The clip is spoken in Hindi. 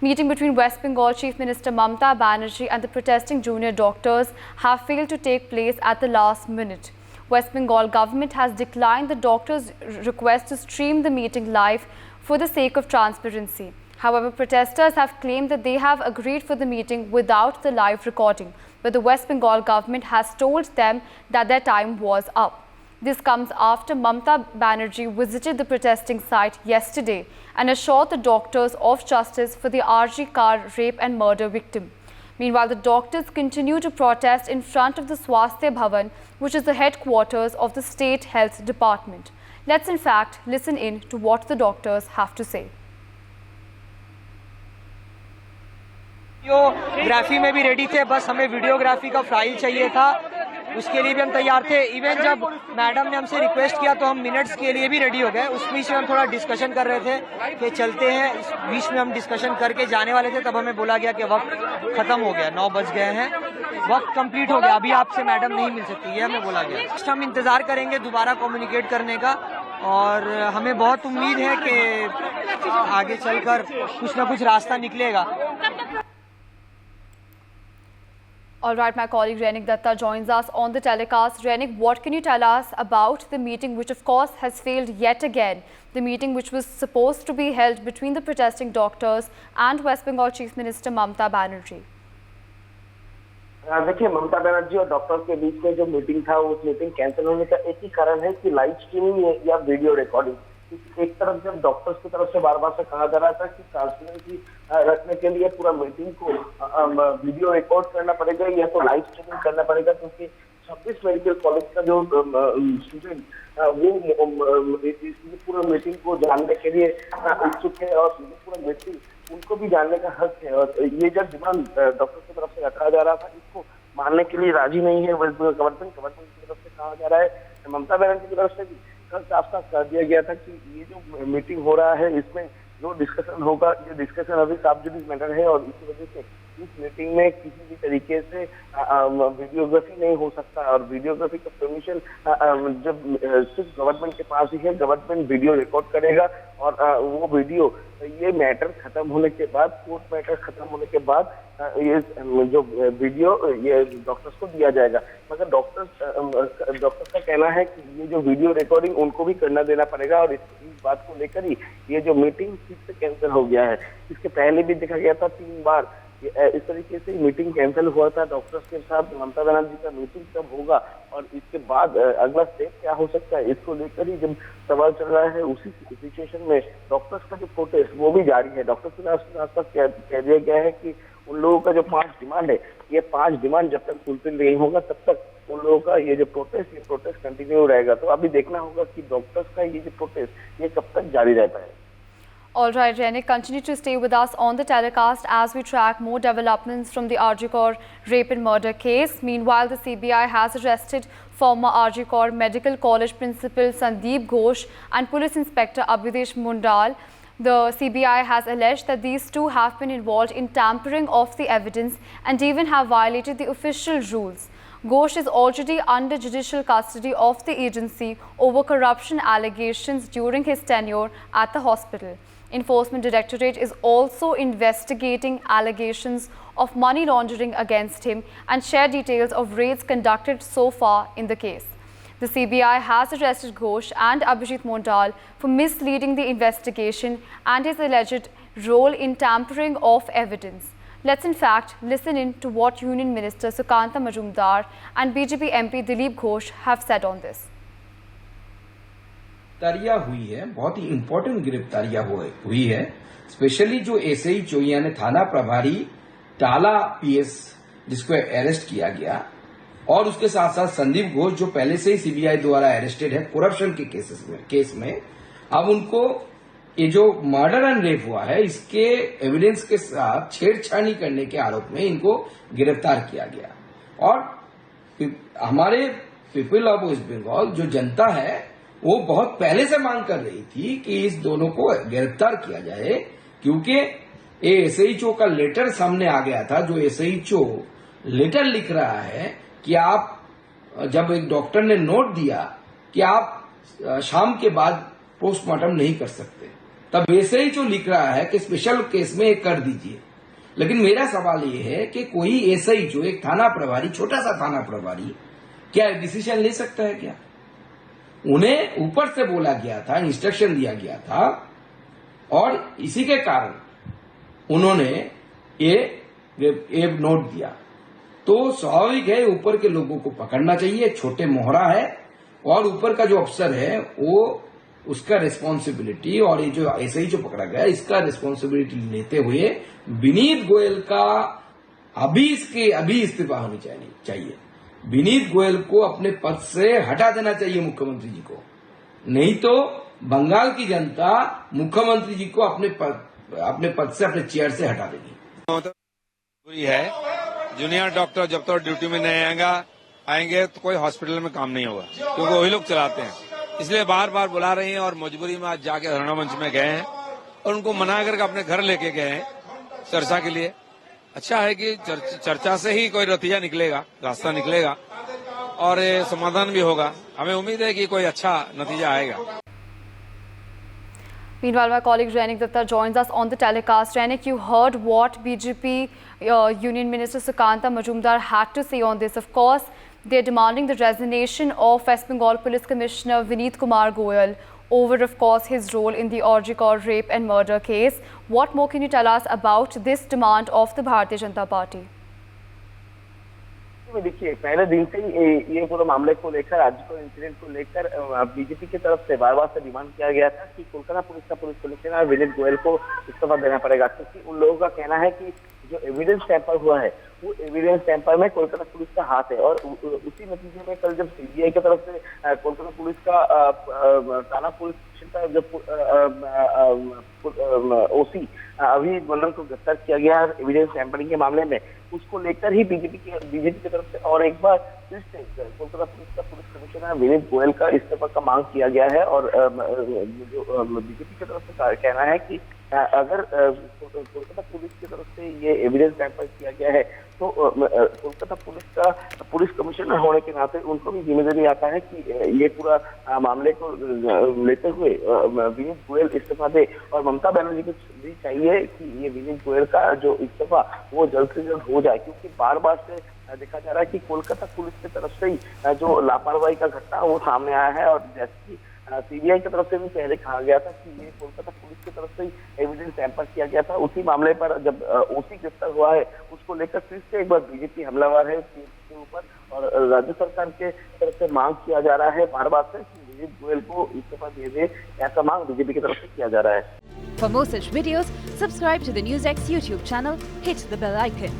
Meeting between West Bengal Chief Minister Mamata Banerjee and the protesting junior doctors have failed to take place at the last minute. West Bengal government has declined the doctors' request to stream the meeting live for the sake of transparency. However, protesters have claimed that they have agreed for the meeting without the live recording, but the West Bengal government has told them that their time was up. This comes after Mamata Banerjee visited the protesting site yesterday and assured the doctors of justice for the RG Kar rape and murder victim. Meanwhile, the doctors continue to protest in front of the Swasthya Bhavan, which is the headquarters of the State Health Department. Let's in fact listen in to what the doctors have to say. Videography में भी रेडी थे, बस हमें वीडियोग्राफी का फाइल चाहिए था, उसके लिए भी हम तैयार थे। इवन जब मैडम ने हमसे रिक्वेस्ट किया तो हम मिनट्स के लिए भी रेडी हो गए। उस बीच में हम थोड़ा डिस्कशन कर रहे थे कि चलते हैं। इस बीच में हम डिस्कशन करके जाने वाले थे, तब हमें बोला गया कि वक्त खत्म हो गया, 9 बज गए हैं, वक्त कंप्लीट हो गया, अभी आपसे मैडम नहीं मिल सकती, ये हमें बोला गया। हम इंतजार करेंगे दोबारा कम्युनिकेट करने का, और हमें बहुत उम्मीद है कि आगे चलकर कुछ ना कुछ रास्ता निकलेगा। All right, my colleague Renik Datta joins us on the telecast. Renik, what can you tell us about the meeting, which of course has failed yet again? The meeting which was supposed to be held between the protesting doctors and West Bengal Chief Minister Mamata Banerjee. देखिए, ममता बनर्जी और डॉक्टर्स के बीच में जो मीटिंग था, उस मीटिंग कैंसिल होने का एक ही कारण है कि लाइव स्ट्रीमिंग या वीडियो रिकॉर्डिंग। एक तरफ जब डॉक्टर्स की तरफ से बार बार से कहा जा रहा था कि ट्रांसपेरेंसी रखने के लिए पूरा मीटिंग को वीडियो रिकॉर्ड करना पड़ेगा या तो लाइव स्ट्रीमिंग करना पड़ेगा, क्योंकि 26 मेडिकल कॉलेज का जो स्टूडेंट वो इस पूरा मीटिंग को जानने के लिए उत्सुक है और पूरा मीटिंग उनको भी जानने का हक है। और ये जो डिमांड डॉक्टर्स की तरफ से रखा जा रहा था, इसको मानने के लिए राजी नहीं है वेस्ट बंगाल गवर्नमेंट की तरफ से कहा जा रहा है। ममता बनर्जी की तरफ से भी कल साफ साफ कर दिया गया था कि ये जो मीटिंग हो रहा है, इसमें जो डिस्कशन होगा, ये डिस्कशन अभी सार्वजनिक मैटर है और इसी वजह से इस मीटिंग में किसी भी तरीके से वीडियोग्राफी नहीं हो सकता। और वीडियोग्राफी का परमिशन जब सिर्फ गवर्नमेंट के पास ही है, गवर्नमेंट वीडियो रिकॉर्ड करेगा और वो वीडियो ये मैटर खत्म होने के बाद, कोर्ट मैटर खत्म होने के बाद ये जो वीडियो ये डॉक्टर्स को दिया जाएगा। मगर डॉक्टर्स का कहना है कि ये जो वीडियो रिकॉर्डिंग उनको भी करना देना पड़ेगा और इस बात को लेकर ही ये जो मीटिंग फिर से कैंसिल हो गया है। इसके पहले भी देखा गया था 3 बार इस तरीके से मीटिंग कैंसिल हुआ था डॉक्टर्स के साथ। ममता बनर्जी का मीटिंग कब होगा और इसके बाद अगला स्टेप क्या हो सकता है, इसको लेकर ही जब सवाल चल रहा है। उसी सिचुएशन में डॉक्टर्स का जो प्रोटेस्ट वो भी जारी है। डॉक्टर्स के आस पास कह दिया गया है कि उन लोगों का जो 5 डिमांड है, ये 5 डिमांड जब तक फुलफिल नहीं होगा तब तक उन लोगों का ये प्रोटेस्ट कंटिन्यू रहेगा। तो अभी देखना होगा कि डॉक्टर्स का ये जो प्रोटेस्ट ये कब तक जारी रहता है। All right, Renik, continue to stay with us on the telecast as we track more developments from the RG Kar rape and murder case. Meanwhile, the CBI has arrested former RG Kar Medical College Principal Sandeep Ghosh and Police Inspector Abhidesh Mundal. The CBI has alleged that these two have been involved in tampering of the evidence and even have violated the official rules. Ghosh is already under judicial custody of the agency over corruption allegations during his tenure at the hospital. Enforcement Directorate is also investigating allegations of money laundering against him and shared details of raids conducted so far in the case. The CBI has arrested Ghosh and Abhijit Mondal for misleading the investigation and his alleged role in tampering of evidence. Let's in fact listen in to what Union Minister Sukanta Majumdar and BJP MP Dilip Ghosh have said on this. गिरफ्तारियां हुई है, बहुत ही इम्पोर्टेंट गिरफ्तारियां हुई है। स्पेशली जो SHO यानी थाना प्रभारी टाला PS जिसको अरेस्ट किया गया और उसके साथ साथ संदीप घोष जो पहले से ही CBI द्वारा अरेस्टेड है करप्शन के केस में, अब उनको ये जो मर्डर एंड रेप हुआ है इसके एविडेंस के साथ छेड़छाड़ी करने के आरोप में इनको गिरफ्तार किया गया। और हमारे पीपल ऑफ वेस्ट बंगाल जो जनता है वो बहुत पहले से मांग कर रही थी कि इस दोनों को गिरफ्तार किया जाए, क्योंकि ये SHO का लेटर सामने आ गया था। जो SHO लेटर लिख रहा है कि आप जब एक डॉक्टर ने नोट दिया कि आप शाम के बाद पोस्टमार्टम नहीं कर सकते, तब ऐसे ही जो लिख रहा है कि स्पेशल केस में एक कर दीजिए। लेकिन मेरा सवाल ये है कि कोई एसआई जो एक थाना प्रभारी, छोटा सा थाना प्रभारी, क्या डिसीजन ले सकता है क्या? उन्हें ऊपर से बोला गया था, इंस्ट्रक्शन दिया गया था, और इसी के कारण उन्होंने ये नोट दिया। तो स्वाभाविक है ऊपर के लोगों को पकड़ना चाहिए, छोटे मोहरा है, और ऊपर का जो अफसर है वो उसका रिस्पॉन्सिबिलिटी, और ये जो एसआई जो पकड़ा गया इसका रिस्पॉन्सिबिलिटी लेते हुए विनीत गोयल का अभी इस्तीफा होनी चाहिए। विनीत गोयल को अपने पद से हटा देना चाहिए मुख्यमंत्री जी को, नहीं तो बंगाल की जनता मुख्यमंत्री जी को अपने पद से, अपने चेयर से हटा देगी। बुरी है, जूनियर डॉक्टर जब तक ड्यूटी में नहीं आएंगे तो कोई हॉस्पिटल में काम नहीं होगा, क्योंकि वही लोग चलाते हैं। इसलिए बार बार बुला रही हैं, और मजबूरी में आज जाके धरना मंच में गए हैं और उनको मना करके अपने घर लेके गए हैं चर्चा के लिए। अच्छा है कि चर्चा से ही कोई नतीजा निकलेगा, रास्ता निकलेगा, और समाधान भी होगा। हमें उम्मीद है कि कोई अच्छा नतीजा आएगा। Meanwhile, my colleague Rainik Datta joins us on the telecast. Rainik, you heard what BJP Union Minister Sukanta Majumdar had to say on this. Of course, they're demanding the resignation of West Bengal Police Commissioner Vineet Kumar Goyal over, of course, his role in the Arjikor rape and murder case. What more can you tell us about this demand of the Bharatiya Janata Party? देखिए, पहले दिन से ही ये पूरे मामले को लेकर, आर्जिकर इंसिडेंट को लेकर बीजेपी की तरफ से बार बार से डिमांड किया गया था कि कोलकाता पुलिस का पुलिस कमिश्नर विनीत गोयल को इस्तीफा देना पड़ेगा, क्योंकि उन लोगों का कहना है कि जो एविडेंस टैंपर हुआ है वो एविडेंस टैंपर में कोलकाता पुलिस का हाथ है। और उसी नतीजे में कल जब सीबीआई की तरफ से कोलकाता पुलिस का थाना पुलिस का जब ओसी अभी मंडल को गिरफ्तार किया गया एविडेंस टैंपरिंग के मामले में, उसको लेकर ही बीजेपी की तरफ से और एक बार फिर से कोलकाता पुलिस का पुलिस कमिश्नर विनीत गोयल का इस्तीफा का मांग किया गया है। और जो बीजेपी की तरफ से कहना है कि अगर कोलकाता पुलिस की तरफ से ये एविडेंस टैंपर किया गया है तो कोलकाता पुलिस का पुलिस कमिश्नर होने के नाते उनको भी जिम्मेदारी आता है कि ये पूरा मामले को लेते हुए विनीत गोयल इस्तीफा दे। और ममता बनर्जी को भी चाहिए कि ये विनीत गोयल का जो इस्तीफा वो जल्द से जल्द हो जाए, क्योंकि बार बार से देखा जा रहा है कि कोलकाता पुलिस की तरफ से ही जो लापरवाही का घटना वो सामने आया है। और जैसे कि सीबीआई की तरफ से भी पहले कहा गया था कि ये कोलकाता पुलिस की तरफ से ही एविडेंस टैंपर किया गया था, उसी मामले पर जब ओसी गिरफ्तार हुआ है उसको लेकर फिर से एक बार बीजेपी हमलावर है के ऊपर, और राज्य सरकार के तरफ से मांग किया जा रहा है बार बार से कि विनीत गोयल को इस्तीफा दे, ऐसा मांग बीजेपी की तरफ से किया जा रहा है। For more such videos, subscribe to the NewsX YouTube channel, hit the bell icon.